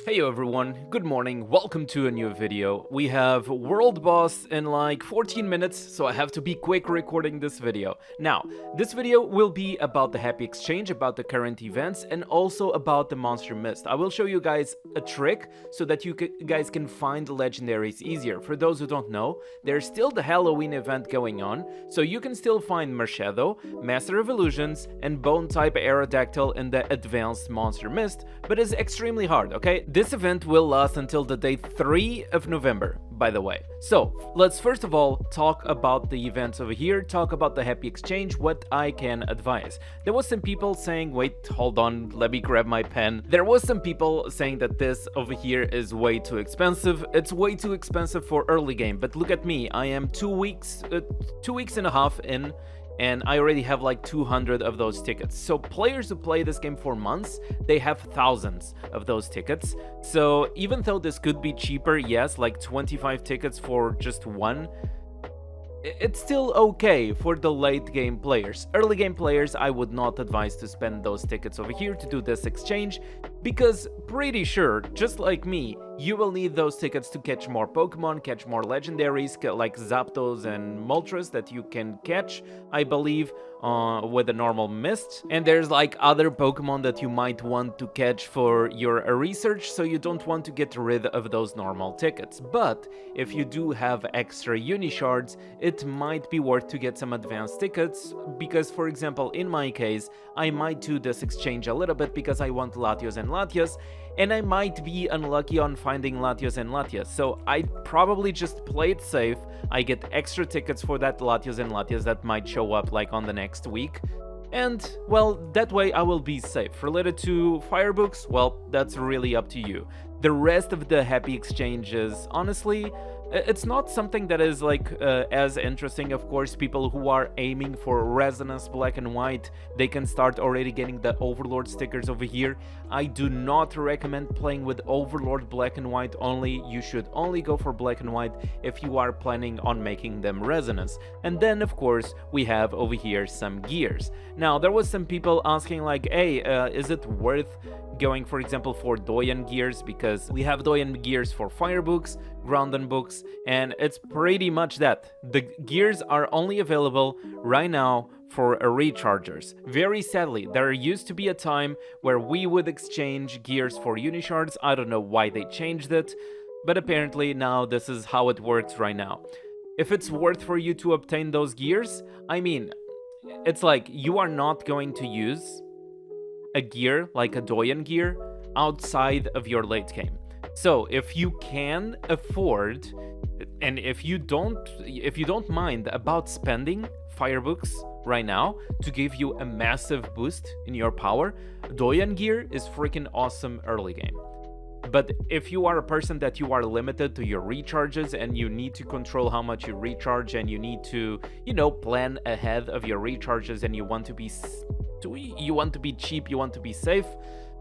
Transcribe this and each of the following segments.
Hey everyone, good morning, welcome to a new video. We have World Boss in like 14 minutes, so I have to be quick recording this video. Now, this video will be about the Happy Exchange, about the current events, and also about the Monster Myst. I will show you guys a trick so that you guys can find legendaries easier. For those who don't know, there's still the Halloween event going on, so you can still find Marshadow, Master of Illusions, and Bone-type Aerodactyl in the Advanced Monster Myst, but it's extremely hard, okay? This event will last until the day 3 of November, by the way. So, let's first of all talk about the events over here, talk about the Happy Exchange, what I can advise. There was some people saying, wait, hold on, let me grab my pen. There was some people saying that this over here is way too expensive. It's way too expensive for early game, but look at me, I am 2 weeks and a half in, and I already have like 200 of those tickets. So players who play this game for months, they have thousands of those tickets. So even though this could be cheaper, yes, like 25 tickets for just one, it's still okay for the late game players. Early game players, I would not advise to spend those tickets over here to do this exchange, because pretty sure, just like me, you will need those tickets to catch more Pokemon, catch more legendaries like Zapdos and Moltres that you can catch, I believe, with the normal Myst. And there's like other Pokemon that you might want to catch for your research, so you don't want to get rid of those normal tickets. But if you do have extra Unishards, it might be worth to get some advanced tickets, because for example, in my case, I might do this exchange a little bit because I want Latios and Latias, and I might be unlucky on finding Latios and Latias, so I'd probably just play it safe. I get extra tickets for that Latios and Latias that might show up like on the next week, and well, that way I will be safe. Related to Firebooks, well, that's really up to you. The rest of the Happy Exchanges, honestly, it's not something that is like as interesting. Of course, people who are aiming for Resonance Black and White, they can start already getting the Overlord stickers over here. I do not recommend playing with Overlord Black and White only. You should only go for Black and White if you are planning on making them Resonance. And then of course we have over here some gears. Now there was some people asking like, hey, is it worth going for example for Doyen gears, because we have Doyen gears for Firebooks, Groundon books, and it's pretty much that. The gears are only available right now for rechargers. Very sadly, there used to be a time where we would exchange gears for Unishards. I don't know why they changed it, but apparently now this is how it works right now. If it's worth for you to obtain those gears, I mean, it's like you are not going to use a gear like a Doyen gear outside of your late game. So if you can afford, and if you don't mind about spending Firebooks right now to give you a massive boost in your power, Doyen gear is freaking awesome early game. But if you are a person that you are limited to your recharges and you need to control how much you recharge, and you need to, you know, plan ahead of your recharges, and you want to be cheap, you want to be safe,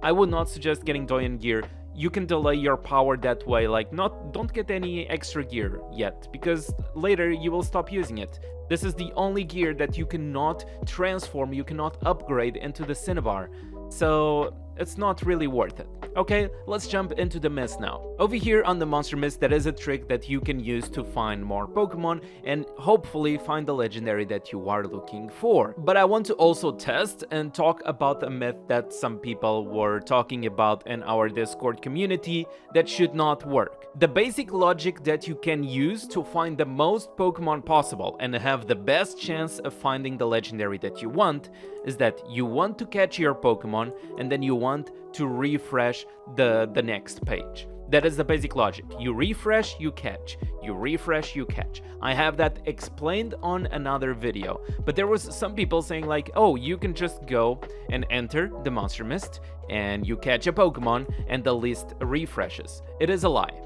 I would not suggest getting Doyen gear. You can delay your power that way, like don't get any extra gear yet, because later you will stop using it. This is the only gear that you cannot transform, you cannot upgrade into the Cinnabar, so it's not really worth it. Okay, let's jump into the Myst now. Over here on the Monster Myst, there is a trick that you can use to find more Pokemon and hopefully find the legendary that you are looking for. But I want to also test and talk about a myth that some people were talking about in our Discord community that should not work. The basic logic that you can use to find the most Pokemon possible and have the best chance of finding the legendary that you want is that you want to catch your Pokemon and then you want to refresh the next page. That is the basic logic. You refresh, you catch. You refresh, you catch. I have that explained on another video, but there was some people saying like, oh, you can just go and enter the Monster Myst and you catch a Pokemon and the list refreshes. It is a lie.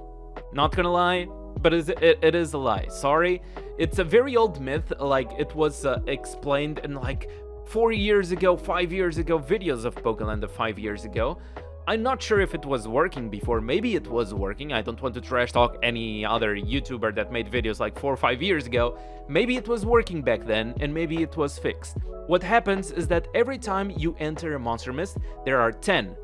Not gonna lie, but it is a lie. Sorry. It's a very old myth, like it was explained in like 4 years ago, 5 years ago, videos of Pokeland of 5 years ago. I'm not sure if it was working before. Maybe it was working. I don't want to trash talk any other YouTuber that made videos like 4 or 5 years ago. Maybe it was working back then, and maybe it was fixed. What happens is that every time you enter a Monster Myst, there are 10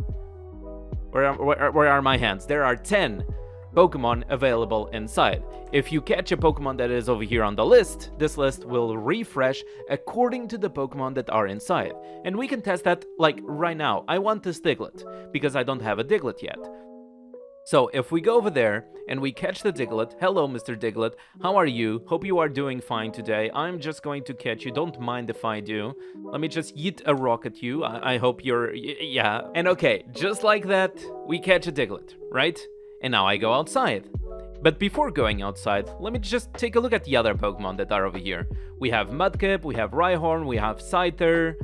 Where are my hands? There are 10 Pokemon available inside. If you catch a Pokemon that is over here on the list, this list will refresh according to the Pokemon that are inside. And we can test that like right now. I want this Diglett because I don't have a Diglett yet. So if we go over there and we catch the Diglett, hello Mr. Diglett, how are you? Hope you are doing fine today. I'm just going to catch you, don't mind if I do. Let me just yeet a rock at you, I hope you're, yeah. And okay, just like that, we catch a Diglett, right? And now I go outside. But before going outside, let me just take a look at the other Pokemon that are over here. We have Mudkip, we have Rhyhorn, we have Scyther,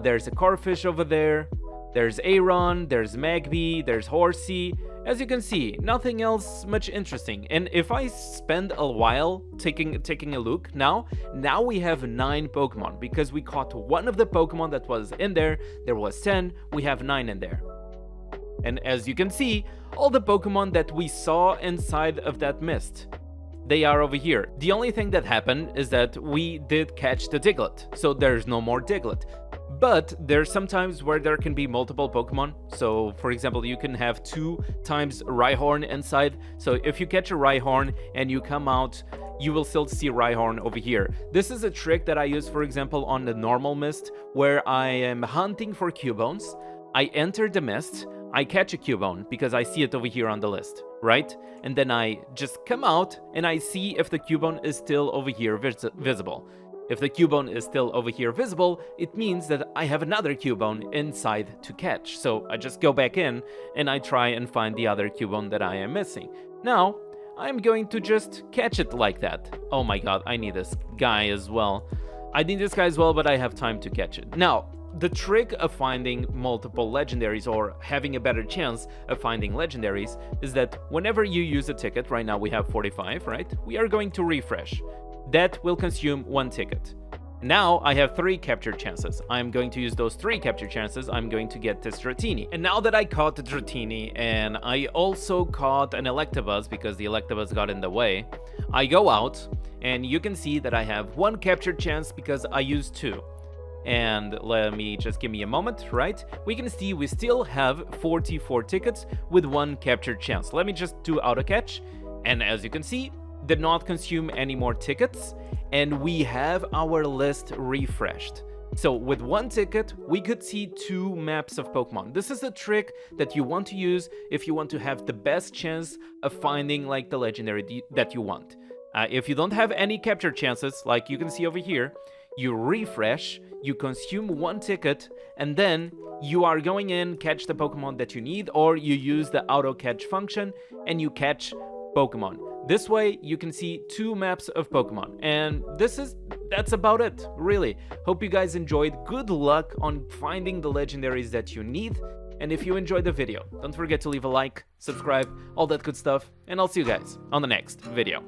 there's a Corphish over there, there's Aeron, there's Magby, there's Horsey. As you can see, nothing else much interesting. And if I spend a while taking a look, now we have 9 Pokemon, because we caught one of the Pokemon that was in there. There was 10, we have 9 in there. And as you can see, all the Pokemon that we saw inside of that Myst, they are over here. The only thing that happened is that we did catch the Diglett, so there's no more Diglett. But there's sometimes where there can be multiple Pokemon. So for example, you can have 2 times Rhyhorn inside. So if you catch a Rhyhorn and you come out, you will still see Rhyhorn over here. This is a trick that I use, for example, on the normal Myst, where I am hunting for Cubones. I enter the Myst, I catch a Cubone because I see it over here on the list, right? And then I just come out and I see if the Cubone is still over here visible. If the Cubone is still over here visible, it means that I have another Cubone inside to catch. So I just go back in and I try and find the other Cubone that I am missing. Now, I'm going to just catch it like that. Oh my god, I need this guy as well. I need this guy as well, but I have time to catch it. Now, the trick of finding multiple legendaries, or having a better chance of finding legendaries, is that whenever you use a ticket, right now we have 45, right? We are going to refresh. That will consume 1 ticket. Now I have 3 capture chances. I'm going to use those 3 capture chances. I'm going to get this Dratini. And now that I caught the Dratini, and I also caught an Electabuzz because the Electabuzz got in the way, I go out and you can see that I have 1 capture chance because I used 2. And let me just give me a moment, right? We can see we still have 44 tickets with 1 capture chance. Let me just do auto catch. And as you can see, did not consume any more tickets, and we have our list refreshed. So with 1 ticket, we could see 2 maps of Pokemon. This is a trick that you want to use if you want to have the best chance of finding like the legendary that you want. If you don't have any capture chances, like you can see over here, you refresh, you consume 1 ticket, and then you are going in, catch the Pokemon that you need, or you use the auto catch function and you catch Pokemon. This way you can see 2 maps of Pokemon, and that's about it, really. Hope you guys enjoyed. Good luck on finding the legendaries that you need, and if you enjoyed the video, don't forget to leave a like, subscribe, all that good stuff, and I'll see you guys on the next video.